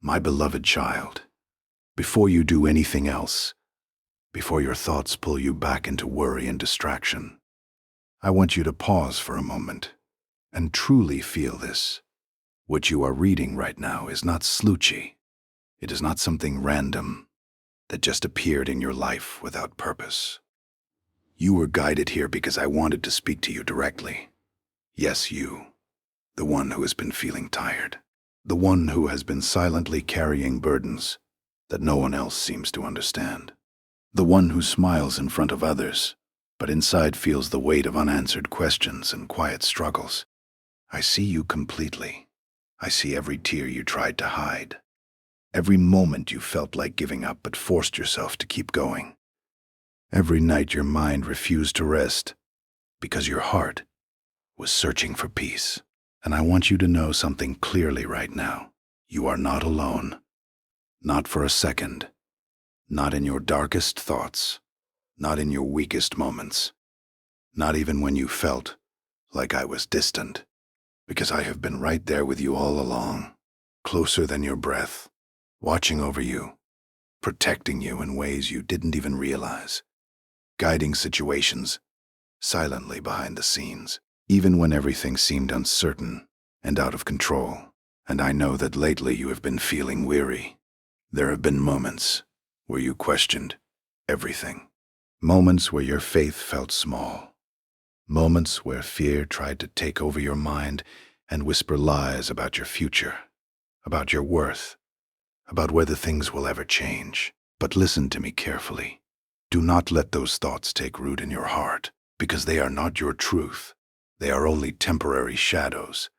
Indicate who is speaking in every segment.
Speaker 1: My beloved child, before you do anything else, before your thoughts pull you back into worry and distraction, I want you to pause for a moment and truly feel this. What you are reading right now is not sleuthy. It is not something random that just appeared in your life without purpose. You were guided here because I wanted to speak to you directly. Yes, you, the one who has been feeling tired, the one who has been silently carrying burdens that no one else seems to understand, the one who smiles in front of others, but inside feels the weight of unanswered questions and quiet struggles. I see you completely. I see every tear you tried to hide, every moment you felt like giving up but forced yourself to keep going, every night your mind refused to rest because your heart was searching for peace. And I want you to know something clearly right now. You are not alone. Not for a second. Not in your darkest thoughts. Not in your weakest moments. Not even when you felt like I was distant. Because I have been right there with you all along. Closer than your breath. Watching over you. Protecting you in ways you didn't even realize. Guiding situations silently behind the scenes. Even when everything seemed uncertain and out of control. And I know that lately you have been feeling weary. There have been moments where you questioned everything. Moments where your faith felt small. Moments where fear tried to take over your mind and whisper lies about your future, about your worth, about whether things will ever change. But listen to me carefully. Do not let those thoughts take root in your heart, because they are not your truth. They are only temporary shadows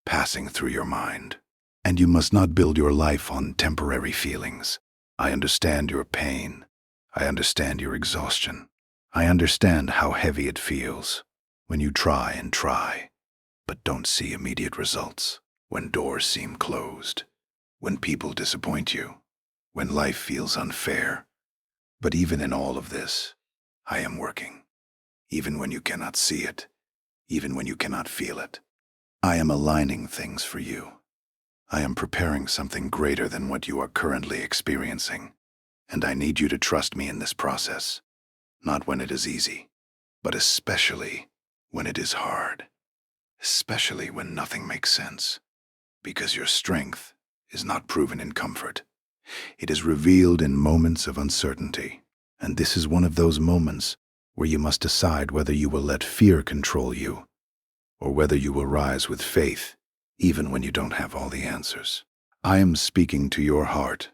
Speaker 1: passing through your mind. And you must not build your life on temporary feelings. I understand your pain. I understand your exhaustion. I understand how heavy it feels when you try and try, but don't see immediate results. When doors seem closed. When people disappoint you. When life feels unfair. But even in all of this, I am working. Even when you cannot see it. Even when you cannot feel it. I am aligning things for you. I am preparing something greater than what you are currently experiencing. And I need you to trust me in this process. Not when it is easy, but especially when it is hard. Especially when nothing makes sense. Because your strength is not proven in comfort. It is revealed in moments of uncertainty. And this is one of those moments where you must decide whether you will let fear control you, or whether you will rise with faith, even when you don't have all the answers. I am speaking to your heart,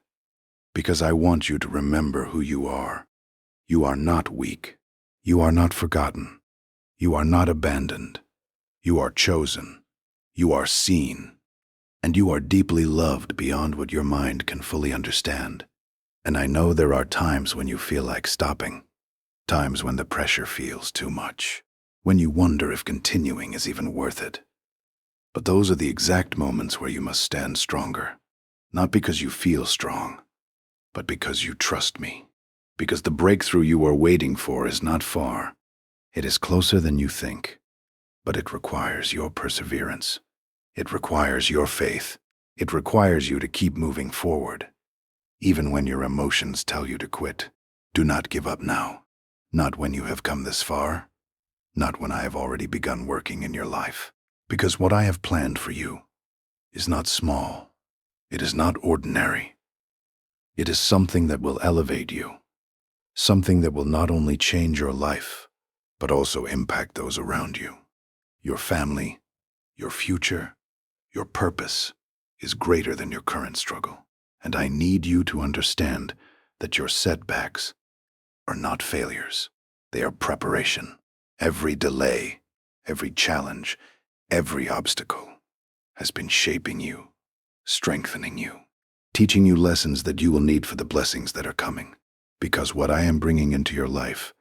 Speaker 1: because I want you to remember who you are. You are not weak. You are not forgotten. You are not abandoned. You are chosen. You are seen. And you are deeply loved beyond what your mind can fully understand. And I know there are times when you feel like stopping. Times when the pressure feels too much. When you wonder if continuing is even worth it. But those are the exact moments where you must stand stronger. Not because you feel strong, but because you trust me. Because the breakthrough you are waiting for is not far. It is closer than you think. But it requires your perseverance. It requires your faith. It requires you to keep moving forward. Even when your emotions tell you to quit, do not give up now. Not when you have come this far. Not when I have already begun working in your life. Because what I have planned for you is not small. It is not ordinary. It is something that will elevate you. Something that will not only change your life, but also impact those around you. Your family, your future, your purpose is greater than your current struggle. And I need you to understand that your setbacks are not failures. They are preparation. Every delay, every challenge, every obstacle has been shaping you, strengthening you, teaching you lessons that you will need for the blessings that are coming. Because what I am bringing into your life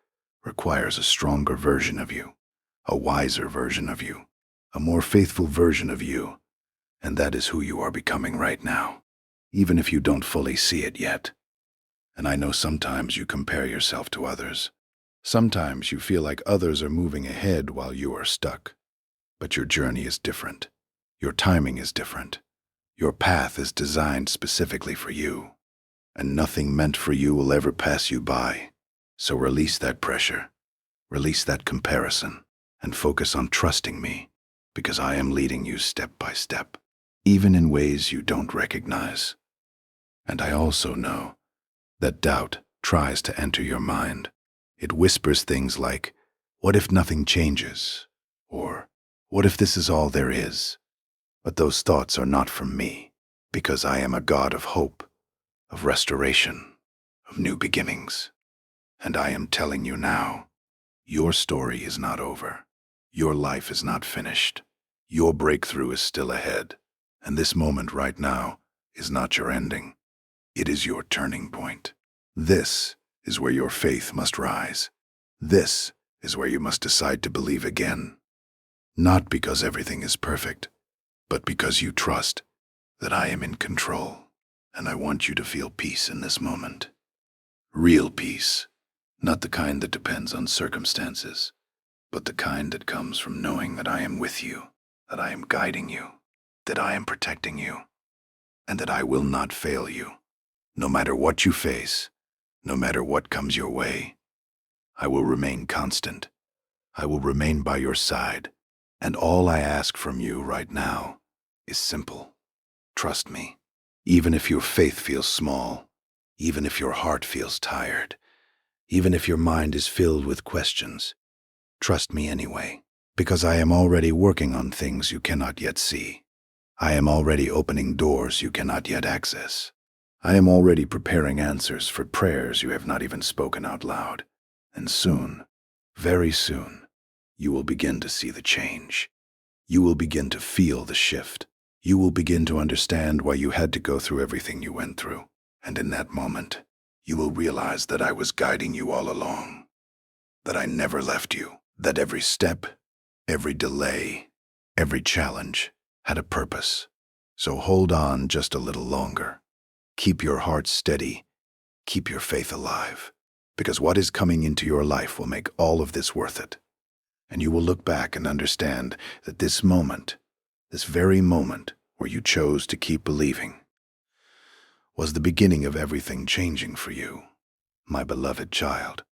Speaker 1: requires a stronger version of you, a wiser version of you, a more faithful version of you. And that is who you are becoming right now, even if you don't fully see it yet. And I know sometimes you compare yourself to others. Sometimes you feel like others are moving ahead while you are stuck. But your journey is different. Your timing is different. Your path is designed specifically for you, and nothing meant for you will ever pass you by. So release that pressure, release that comparison, and focus on trusting me, because I am leading you step by step, even in ways you don't recognize. And I also know that doubt tries to enter your mind. It whispers things like, "What if nothing changes?" Or, "What if this is all there is?" But those thoughts are not from me, because I am a God of hope, of restoration, of new beginnings. And I am telling you now, your story is not over. Your life is not finished. Your breakthrough is still ahead. And this moment right now is not your ending. It is your turning point. This is where your faith must rise. This is where you must decide to believe again. Not because everything is perfect, but because you trust that I am in control. And I want you to feel peace in this moment. Real peace, not the kind that depends on circumstances, but the kind that comes from knowing that I am with you, that I am guiding you, that I am protecting you, and that I will not fail you. No matter what you face, no matter what comes your way, I will remain constant. I will remain by your side. And all I ask from you right now is simple. Trust me. Even if your faith feels small, even if your heart feels tired, even if your mind is filled with questions, trust me anyway, because I am already working on things you cannot yet see. I am already opening doors you cannot yet access. I am already preparing answers for prayers you have not even spoken out loud. And soon, very soon, you will begin to see the change. You will begin to feel the shift. You will begin to understand why you had to go through everything you went through. And in that moment, you will realize that I was guiding you all along, that I never left you, that every step, every delay, every challenge had a purpose. So hold on just a little longer. Keep your heart steady. Keep your faith alive, because what is coming into your life will make all of this worth it. And you will look back and understand that this moment, this very moment where you chose to keep believing, was the beginning of everything changing for you, my beloved child.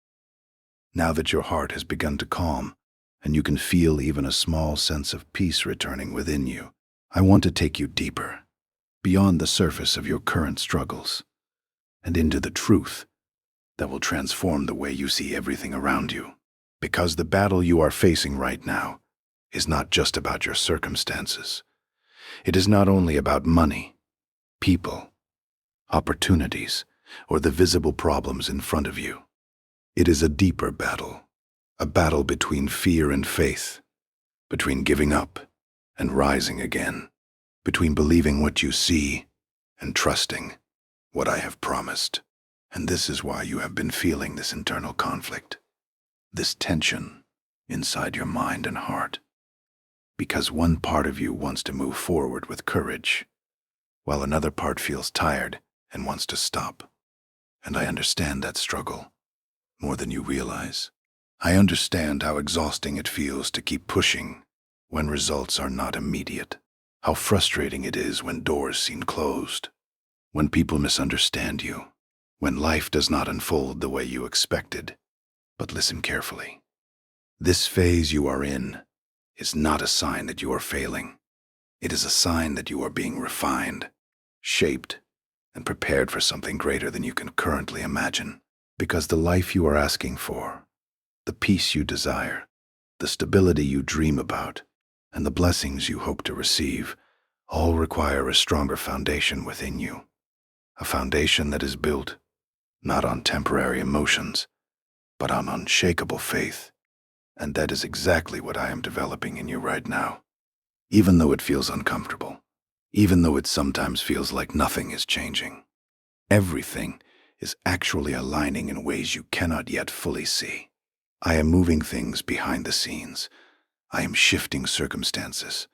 Speaker 1: Now that your heart has begun to calm, and you can feel even a small sense of peace returning within you, I want to take you deeper, beyond the surface of your current struggles, and into the truth that will transform the way you see everything around you. Because the battle you are facing right now is not just about your circumstances. It is not only about money, people, opportunities, or the visible problems in front of you. It is a deeper battle, a battle between fear and faith, between giving up and rising again, between believing what you see and trusting what I have promised. And this is why you have been feeling this internal conflict, this tension inside your mind and heart. Because one part of you wants to move forward with courage, while another part feels tired and wants to stop. And I understand that struggle more than you realize. I understand how exhausting it feels to keep pushing when results are not immediate, how frustrating it is when doors seem closed, when people misunderstand you, when life does not unfold the way you expected. But listen carefully. This phase you are in is not a sign that you are failing. It is a sign that you are being refined, shaped, and prepared for something greater than you can currently imagine. Because the life you are asking for, the peace you desire, the stability you dream about, and the blessings you hope to receive all require a stronger foundation within you. A foundation that is built not on temporary emotions, but on unshakable faith. And that is exactly what I am developing in you right now. Even though it feels uncomfortable, even though it sometimes feels like nothing is changing, everything is actually aligning in ways you cannot yet fully see. I am moving things behind the scenes. I am shifting circumstances.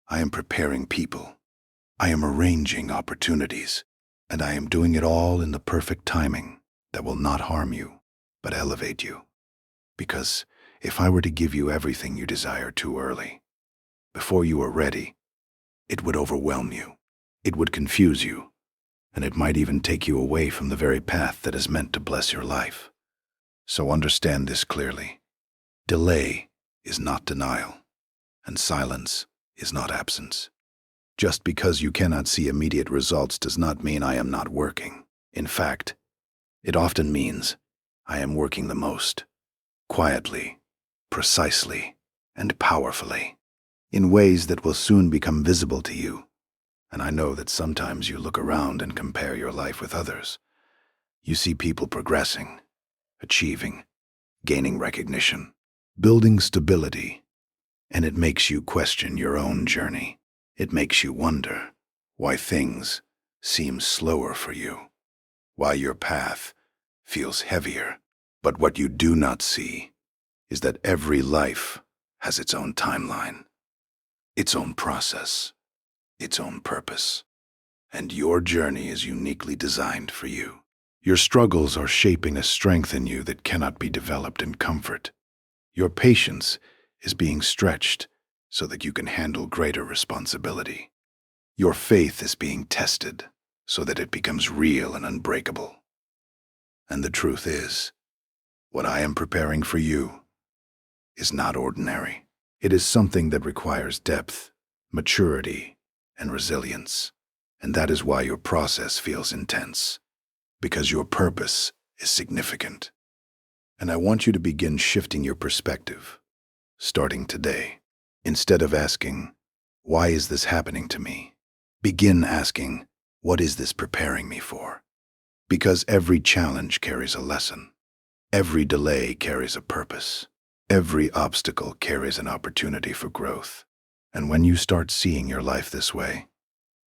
Speaker 1: I am preparing people. I am arranging opportunities. And I am doing it all in the perfect timing that will not harm you, but elevate you. Because if I were to give you everything you desire too early, before you are ready, it would overwhelm you. It would confuse you, and it might even take you away from the very path that is meant to bless your life. So understand this clearly. Delay is not denial, and silence is not absence. Just because you cannot see immediate results does not mean I am not working. In fact, it often means I am working the most, quietly, precisely, and powerfully, in ways that will soon become visible to you. And I know that sometimes you look around and compare your life with others. You see people progressing, achieving, gaining recognition, building stability, and it makes you question your own journey. It makes you wonder why things seem slower for you, why your path feels heavier. But what you do not see is that every life has its own timeline, its own process, its own purpose, and your journey is uniquely designed for you. Your struggles are shaping a strength in you that cannot be developed in comfort. Your patience is being stretched so that you can handle greater responsibility. Your faith is being tested so that it becomes real and unbreakable. And the truth is, what I am preparing for you is not ordinary. It is something that requires depth, maturity, and resilience. And that is why your process feels intense, because your purpose is significant. And I want you to begin shifting your perspective, starting today. Instead of asking, why is this happening to me? Begin asking, what is this preparing me for? Because every challenge carries a lesson. Every delay carries a purpose. Every obstacle carries an opportunity for growth. And when you start seeing your life this way,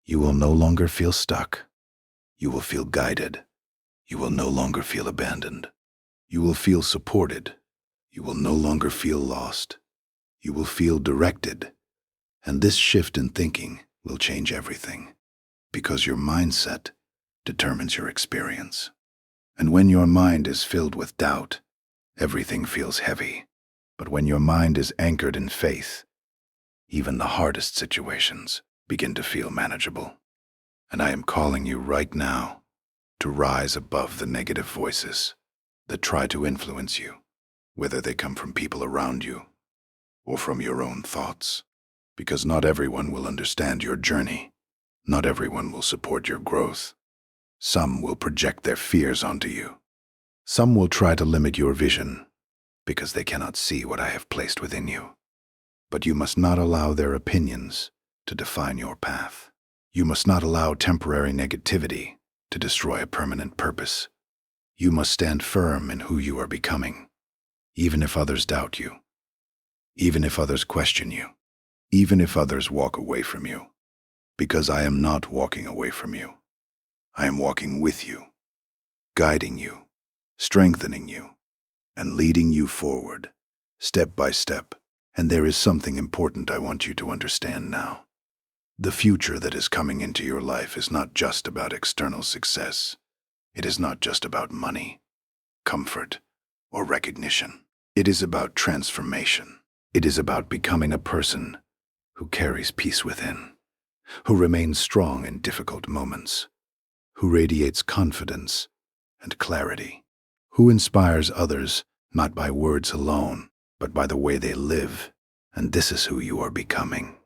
Speaker 1: you will no longer feel stuck. You will feel guided. You will no longer feel abandoned. You will feel supported. You will no longer feel lost. You will feel directed. And this shift in thinking will change everything, because your mindset determines your experience. And when your mind is filled with doubt, everything feels heavy. But when your mind is anchored in faith, even the hardest situations begin to feel manageable. And I am calling you right now to rise above the negative voices that try to influence you, whether they come from people around you or from your own thoughts. Because not everyone will understand your journey. Not everyone will support your growth. Some will project their fears onto you. Some will try to limit your vision because they cannot see what I have placed within you. But you must not allow their opinions to define your path. You must not allow temporary negativity to destroy a permanent purpose. You must stand firm in who you are becoming, even if others doubt you, even if others question you, even if others walk away from you. Because I am not walking away from you. I am walking with you, guiding you, strengthening you, and leading you forward, step by step. And there is something important I want you to understand now. The future that is coming into your life is not just about external success. It is not just about money, comfort, or recognition. It is about transformation. It is about becoming a person who carries peace within, who remains strong in difficult moments, who radiates confidence and clarity, who inspires others not by words alone, but by the way they live. And this is who you are becoming,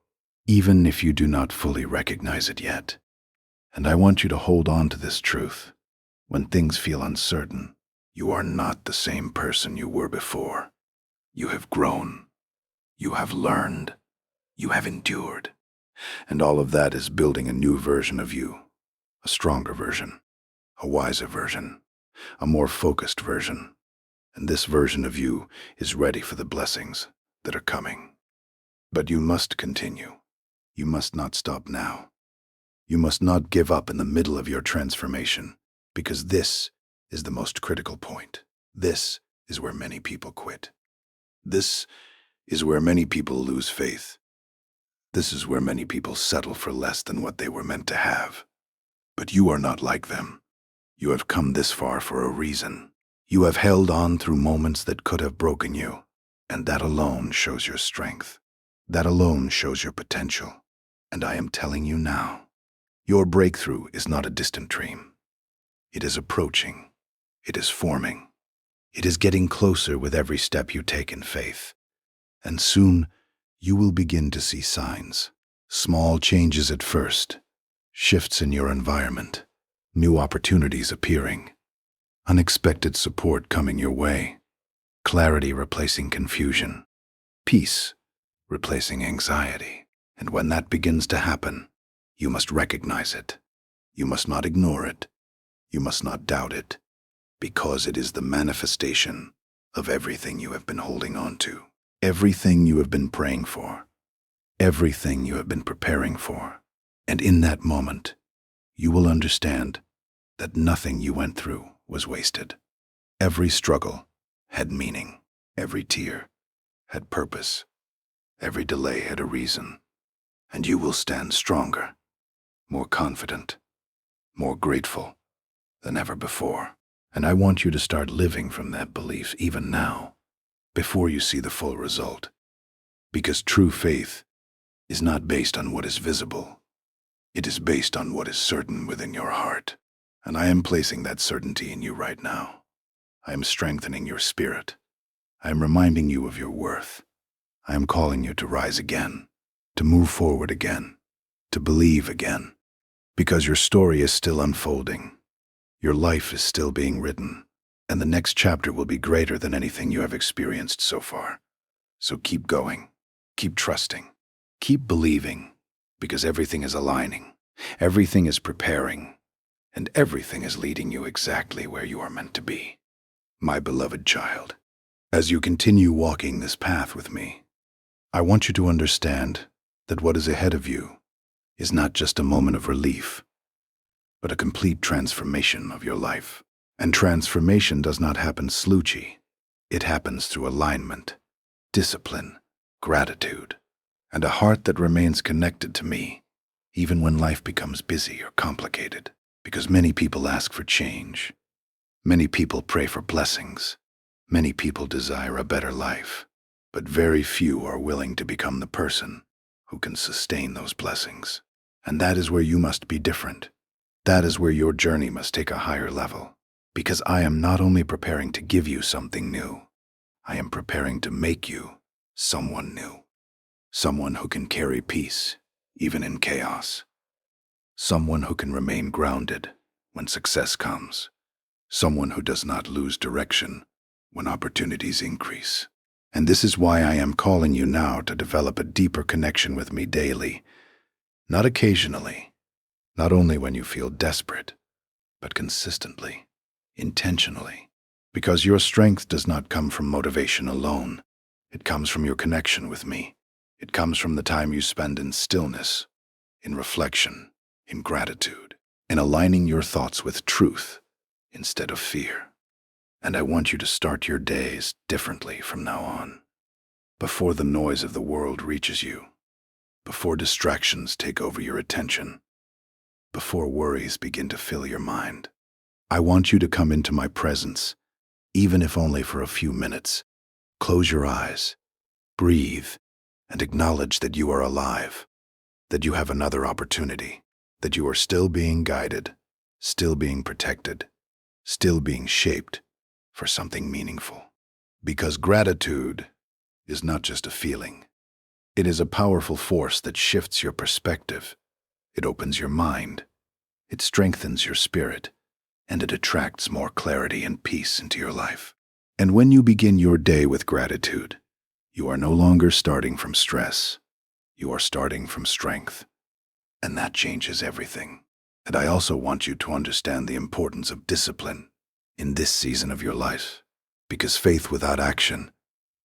Speaker 1: even if you do not fully recognize it yet. And I want you to hold on to this truth. When things feel uncertain, you are not the same person you were before. You have grown. You have learned. You have endured. And all of that is building a new version of you, a stronger version, a wiser version, a more focused version. And this version of you is ready for the blessings that are coming. But you must continue. You must not stop now. You must not give up in the middle of your transformation, because this is the most critical point. This is where many people quit. This is where many people lose faith. This is where many people settle for less than what they were meant to have. But you are not like them. You have come this far for a reason. You have held on through moments that could have broken you, and that alone shows your strength. That alone shows your potential. And I am telling you now, Your breakthrough is not a distant dream. It is approaching. It is forming. It is getting closer with every step you take in faith. And soon, you will begin to see signs. Small changes at first, shifts in your environment, new opportunities appearing, unexpected support coming your way, clarity replacing confusion, peace replacing anxiety. And when that begins to happen, you must recognize it. You must not ignore it. You must not doubt it, because it is the manifestation of everything you have been holding on to, everything you have been praying for, everything you have been preparing for. And in that moment, you will understand that nothing you went through was wasted. Every struggle had meaning. Every tear had purpose. Every delay had a reason. And you will stand stronger, more confident, more grateful than ever before. And I want you to start living from that belief even now, before you see the full result. Because true faith is not based on what is visible. It is based on what is certain within your heart. And I am placing that certainty in you right now. I am strengthening your spirit. I am reminding you of your worth. I am calling you to rise again, to move forward again, to believe again. Because your story is still unfolding. Your life is still being written, and the next chapter will be greater than anything you have experienced so far. So keep going, keep trusting, keep believing, because everything is aligning, everything is preparing, and everything is leading you exactly where you are meant to be. My beloved child, as you continue walking this path with me, I want you to understand that what is ahead of you is not just a moment of relief, but a complete transformation of your life. And transformation does not happen sloochy. It happens through alignment, discipline, gratitude, and a heart that remains connected to me, even when life becomes busy or complicated. Because many people ask for change. Many people pray for blessings. Many people desire a better life. But very few are willing to become the person who can sustain those blessings. And that is where you must be different. That is where your journey must take a higher level. Because I am not only preparing to give you something new, I am preparing to make you someone new. Someone who can carry peace, even in chaos. Someone who can remain grounded when success comes. Someone who does not lose direction when opportunities increase. And this is why I am calling you now to develop a deeper connection with me daily, not occasionally. Not only when you feel desperate, but consistently, intentionally. Because your strength does not come from motivation alone. It comes from your connection with me. It comes from the time you spend in stillness, in reflection, in gratitude, in aligning your thoughts with truth instead of fear. And I want you to start your days differently from now on. Before the noise of the world reaches you, before distractions take over your attention, before worries begin to fill your mind. I want you to come into my presence, even if only for a few minutes. Close your eyes, breathe, and acknowledge that you are alive, that you have another opportunity, that you are still being guided, still being protected, still being shaped for something meaningful. Because gratitude is not just a feeling. It is a powerful force that shifts your perspective. It opens your mind, it strengthens your spirit, and it attracts more clarity and peace into your life. And when you begin your day with gratitude, you are no longer starting from stress. You are starting from strength. And that changes everything. And I also want you to understand the importance of discipline in this season of your life, because faith without action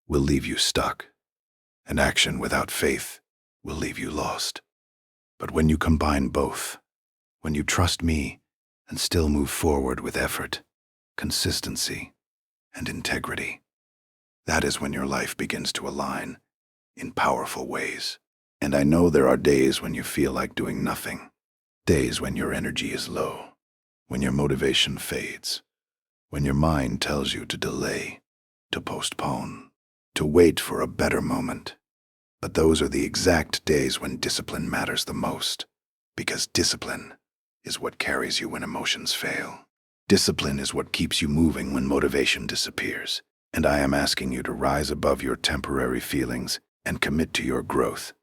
Speaker 1: will leave you stuck, and action without faith will leave you lost. But when you combine both, when you trust me and still move forward with effort, consistency, and integrity, that is when your life begins to align in powerful ways. And I know there are days when you feel like doing nothing, days when your energy is low, when your motivation fades, when your mind tells you to delay, to postpone, to wait for a better moment. But those are the exact days when discipline matters the most. Because discipline is what carries you when emotions fail. Discipline is what keeps you moving when motivation disappears. And I am asking you to rise above your temporary feelings and commit to your growth.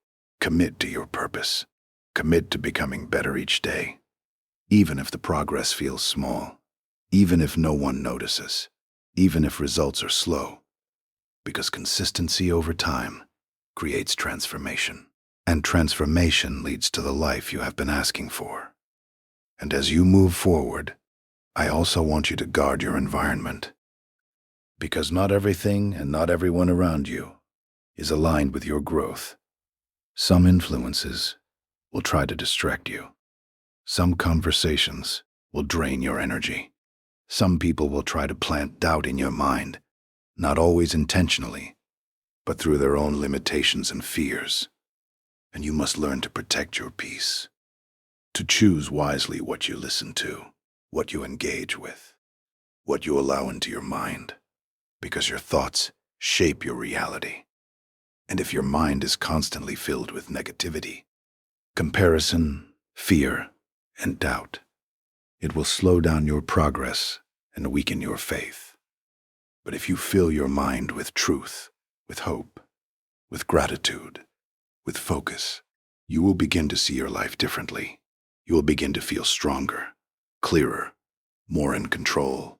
Speaker 1: Commit to your purpose. Commit to becoming better each day. Even if the progress feels small. Even if no one notices. Even if results are slow. Because consistency over time creates transformation. And transformation leads to the life you have been asking for. And as you move forward, I also want you to guard your environment. Because not everything and not everyone around you is aligned with your growth. Some influences will try to distract you. Some conversations will drain your energy. Some people will try to plant doubt in your mind, not always intentionally, but through their own limitations and fears. And you must learn to protect your peace, to choose wisely what you listen to, what you engage with, what you allow into your mind, because your thoughts shape your reality. And if your mind is constantly filled with negativity, comparison, fear, and doubt, it will slow down your progress and weaken your faith. But if you fill your mind with truth, with hope, with gratitude, with focus, you will begin to see your life differently. You will begin to feel stronger, clearer, more in control.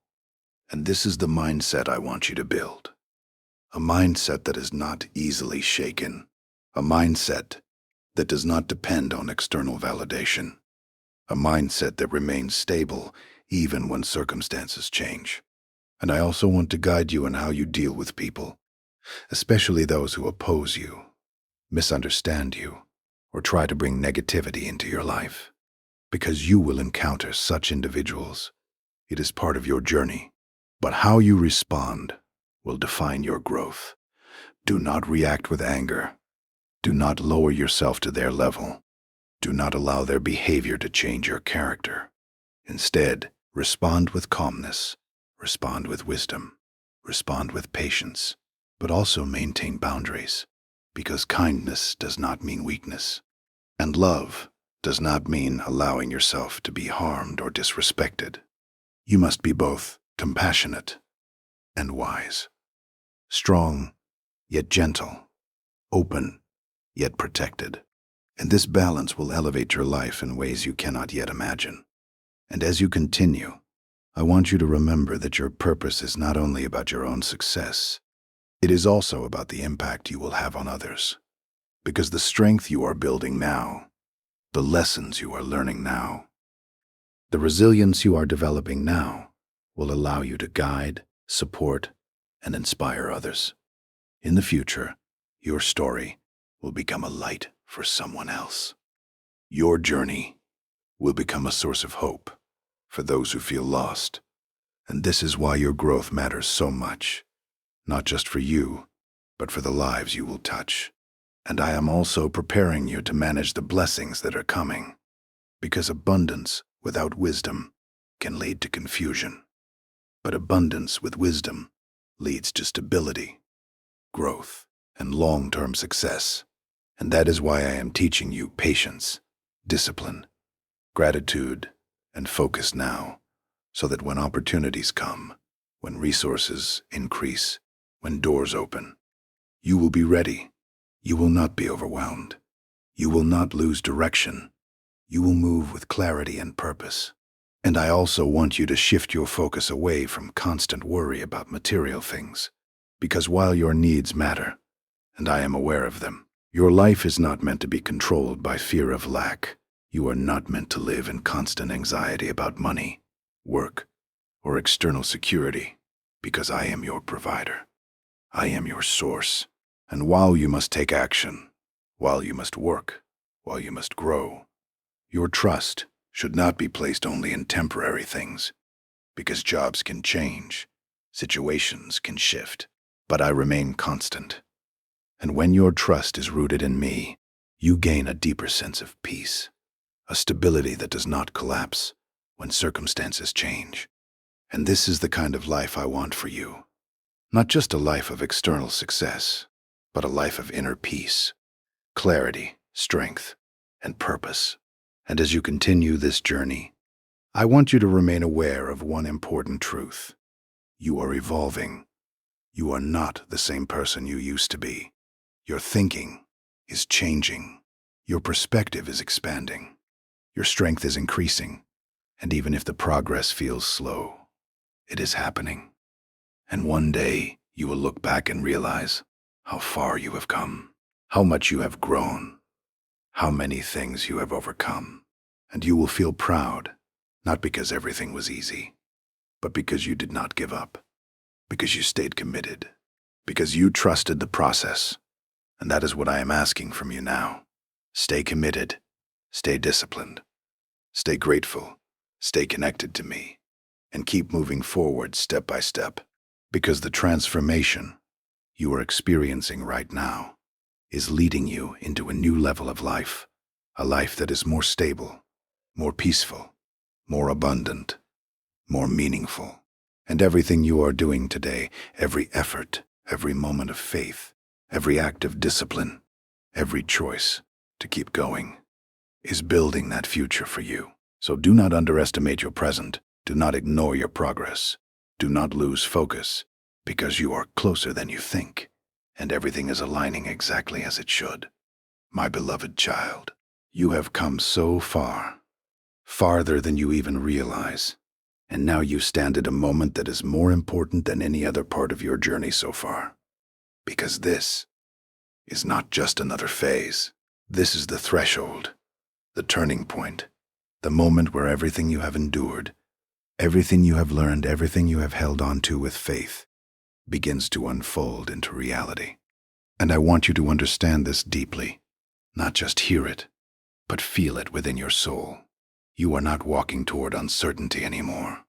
Speaker 1: And this is the mindset I want you to build. A mindset that is not easily shaken. A mindset that does not depend on external validation. A mindset that remains stable even when circumstances change. And I also want to guide you in how you deal with people, especially those who oppose you, misunderstand you, or try to bring negativity into your life. Because you will encounter such individuals. It is part of your journey. But how you respond will define your growth. Do not react with anger. Do not lower yourself to their level. Do not allow their behavior to change your character. Instead, respond with calmness. Respond with wisdom. Respond with patience. But also maintain boundaries. Because kindness does not mean weakness. And love does not mean allowing yourself to be harmed or disrespected. You must be both compassionate and wise. Strong, yet gentle. Open, yet protected. And this balance will elevate your life in ways you cannot yet imagine. And as you continue, I want you to remember that your purpose is not only about your own success, it is also about the impact you will have on others. Because the strength you are building now, the lessons you are learning now, the resilience you are developing now will allow you to guide, support, and inspire others. In the future, your story will become a light for someone else. Your journey will become a source of hope for those who feel lost. And this is why your growth matters so much, not just for you, but for the lives you will touch. And I am also preparing you to manage the blessings that are coming, because abundance without wisdom can lead to confusion. But abundance with wisdom leads to stability, growth, and long-term success. And that is why I am teaching you patience, discipline, gratitude, and focus now, so that when opportunities come, when resources increase, when doors open, you will be ready. You will not be overwhelmed. You will not lose direction. You will move with clarity and purpose. And I also want you to shift your focus away from constant worry about material things. Because while your needs matter, and I am aware of them, your life is not meant to be controlled by fear of lack. You are not meant to live in constant anxiety about money, work, or external security, because I am your provider. I am your source. And while you must take action, while you must work, while you must grow, your trust should not be placed only in temporary things, because jobs can change, situations can shift, but I remain constant. And when your trust is rooted in me, you gain a deeper sense of peace, a stability that does not collapse when circumstances change. And this is the kind of life I want for you. Not just a life of external success, but a life of inner peace, clarity, strength, and purpose. And as you continue this journey, I want you to remain aware of one important truth. You are evolving. You are not the same person you used to be. Your thinking is changing. Your perspective is expanding. Your strength is increasing. And even if the progress feels slow, it is happening. And one day, you will look back and realize how far you have come, how much you have grown, how many things you have overcome. And you will feel proud, not because everything was easy, but because you did not give up, because you stayed committed, because you trusted the process. And that is what I am asking from you now. Stay committed, stay disciplined, stay grateful, stay connected to me, and keep moving forward step by step, because the transformation you are experiencing right now is leading you into a new level of life, a life that is more stable, more peaceful, more abundant, more meaningful. And everything you are doing today, every effort, every moment of faith, every act of discipline, every choice to keep going, is building that future for you. So do not underestimate your present. Do not ignore your progress. Do not lose focus, because you are closer than you think, and everything is aligning exactly as it should. My beloved child, you have come so far, farther than you even realize. And now you stand at a moment that is more important than any other part of your journey so far. Because this is not just another phase. This is the threshold, the turning point, the moment where everything you have endured, everything you have learned, everything you have held on to with faith, begins to unfold into reality. And I want you to understand this deeply, not just hear it, but feel it within your soul. You are not walking toward uncertainty anymore.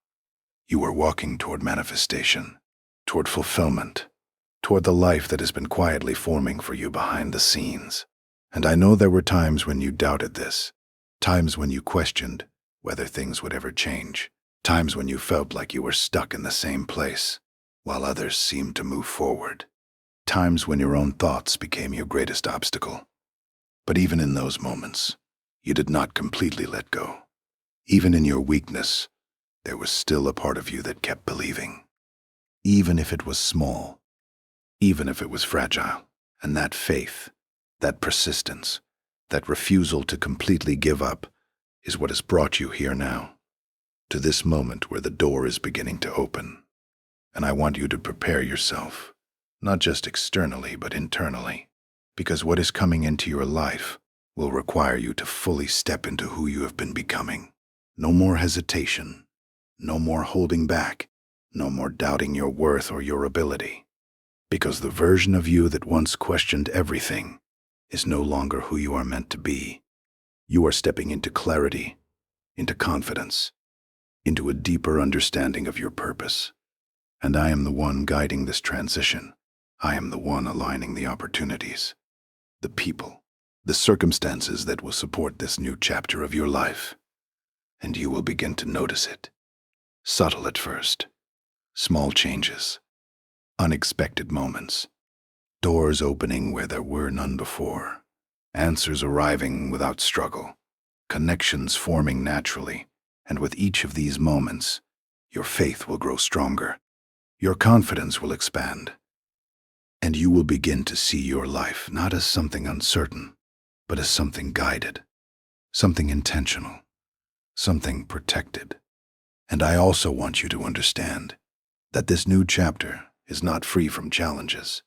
Speaker 1: You are walking toward manifestation, toward fulfillment, toward the life that has been quietly forming for you behind the scenes. And I know there were times when you doubted this, times when you questioned whether things would ever change, times when you felt like you were stuck in the same place, while others seemed to move forward, times when your own thoughts became your greatest obstacle. But even in those moments, you did not completely let go. Even in your weakness, there was still a part of you that kept believing. Even if it was small, even if it was fragile. And that faith, that persistence, that refusal to completely give up is what has brought you here now, to this moment where the door is beginning to open. And I want you to prepare yourself, not just externally, but internally, because what is coming into your life will require you to fully step into who you have been becoming. No more hesitation, no more holding back, no more doubting your worth or your ability, because the version of you that once questioned everything is no longer who you are meant to be. You are stepping into clarity, into confidence, into a deeper understanding of your purpose. And I am the one guiding this transition. I am the one aligning the opportunities, the people, the circumstances that will support this new chapter of your life. And you will begin to notice it. Subtle at first. Small changes. Unexpected moments. Doors opening where there were none before. Answers arriving without struggle. Connections forming naturally. And with each of these moments, your faith will grow stronger. Your confidence will expand. And you will begin to see your life not as something uncertain, but as something guided, something intentional, something protected. And I also want you to understand that this new chapter is not free from challenges,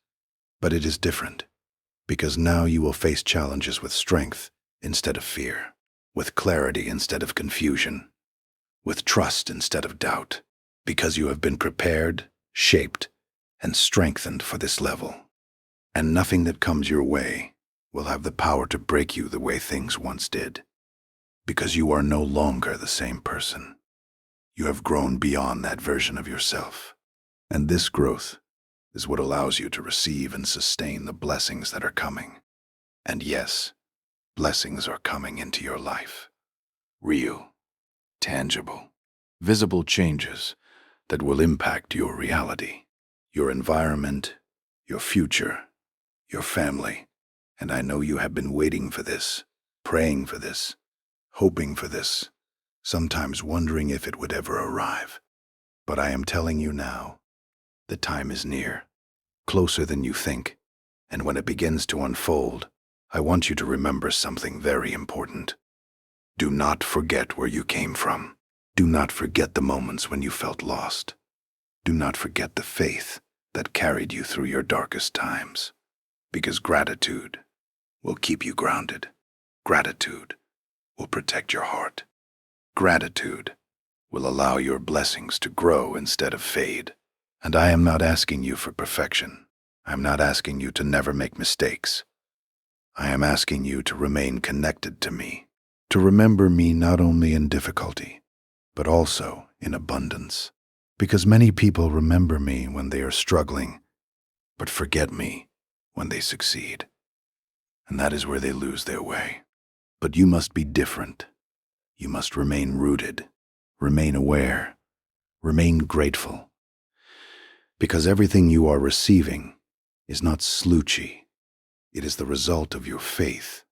Speaker 1: but it is different, because now you will face challenges with strength instead of fear, with clarity instead of confusion, with trust instead of doubt, because you have been prepared, shaped, and strengthened for this level. And nothing that comes your way will have the power to break you the way things once did, because you are no longer the same person. You have grown beyond that version of yourself. And this growth is what allows you to receive and sustain the blessings that are coming. And yes, blessings are coming into your life. Real, tangible, visible changes that will impact your reality, your environment, your future, your family. And I know you have been waiting for this, praying for this, hoping for this, sometimes wondering if it would ever arrive. But I am telling you now, the time is near, closer than you think, and when it begins to unfold, I want you to remember something very important. Do not forget where you came from. Do not forget the moments when you felt lost. Do not forget the faith that carried you through your darkest times, because gratitude will keep you grounded. Gratitude will protect your heart. Gratitude will allow your blessings to grow instead of fade. And I am not asking you for perfection. I am not asking you to never make mistakes. I am asking you to remain connected to me, to remember me not only in difficulty, but also in abundance. Because many people remember me when they are struggling, but forget me when they succeed. And that is where they lose their way. But you must be different. You must remain rooted, remain aware, remain grateful. Because everything you are receiving is not sloochy. It is the result of your faith,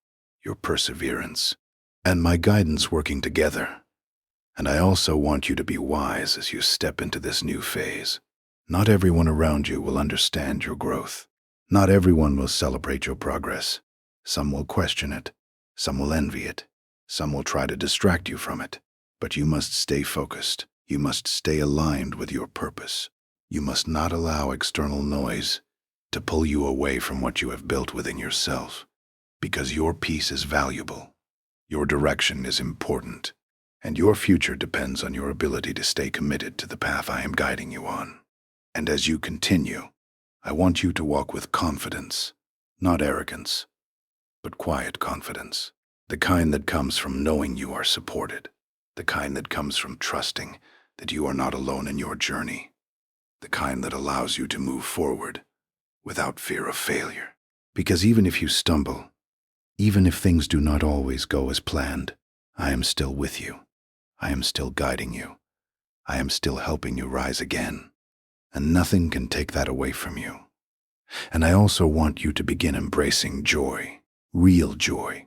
Speaker 1: your perseverance, and my guidance working together. And I also want you to be wise as you step into this new phase. Not everyone around you will understand your growth. Not everyone will celebrate your progress. Some will question it. Some will envy it. Some will try to distract you from it. But you must stay focused. You must stay aligned with your purpose. You must not allow external noise to pull you away from what you have built within yourself, because your peace is valuable, your direction is important, and your future depends on your ability to stay committed to the path I am guiding you on. And as you continue, I want you to walk with confidence, not arrogance, but quiet confidence, the kind that comes from knowing you are supported, the kind that comes from trusting that you are not alone in your journey, the kind that allows you to move forward without fear of failure. Because even if you stumble, even if things do not always go as planned, I am still with you. I am still guiding you. I am still helping you rise again. And nothing can take that away from you. And I also want you to begin embracing joy, real joy,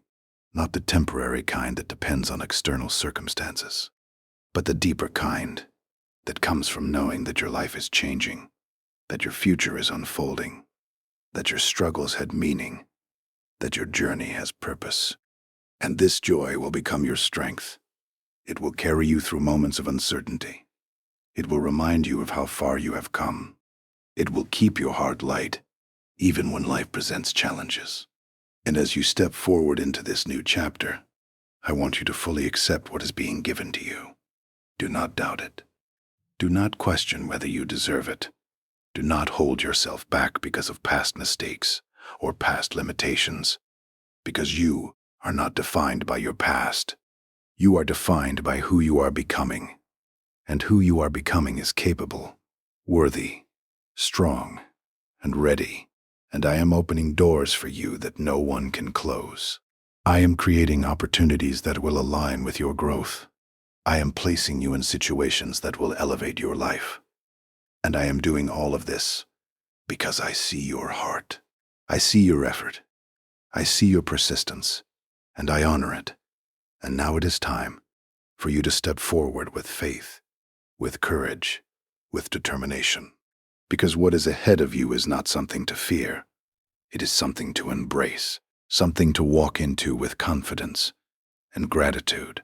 Speaker 1: not the temporary kind that depends on external circumstances, but the deeper kind that comes from knowing that your life is changing, that your future is unfolding, that your struggles had meaning, that your journey has purpose. And this joy will become your strength. It will carry you through moments of uncertainty. It will remind you of how far you have come. It will keep your heart light, even when life presents challenges. And as you step forward into this new chapter, I want you to fully accept what is being given to you. Do not doubt it. Do not question whether you deserve it. Do not hold yourself back because of past mistakes or past limitations, because you are not defined by your past. You are defined by who you are becoming, and who you are becoming is capable, worthy, strong, and ready. And I am opening doors for you that no one can close. I am creating opportunities that will align with your growth. I am placing you in situations that will elevate your life. And I am doing all of this because I see your heart. I see your effort. I see your persistence, and I honor it. And now it is time for you to step forward with faith, with courage, with determination. Because what is ahead of you is not something to fear. It is something to embrace, something to walk into with confidence and gratitude.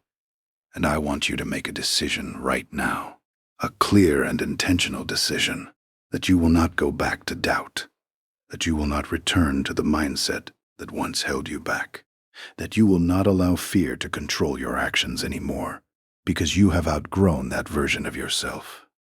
Speaker 1: And I want you to make a decision right now, a clear and intentional decision, that you will not go back to doubt, that you will not return to the mindset that once held you back, that you will not allow fear to control your actions anymore, because you have outgrown that version of yourself.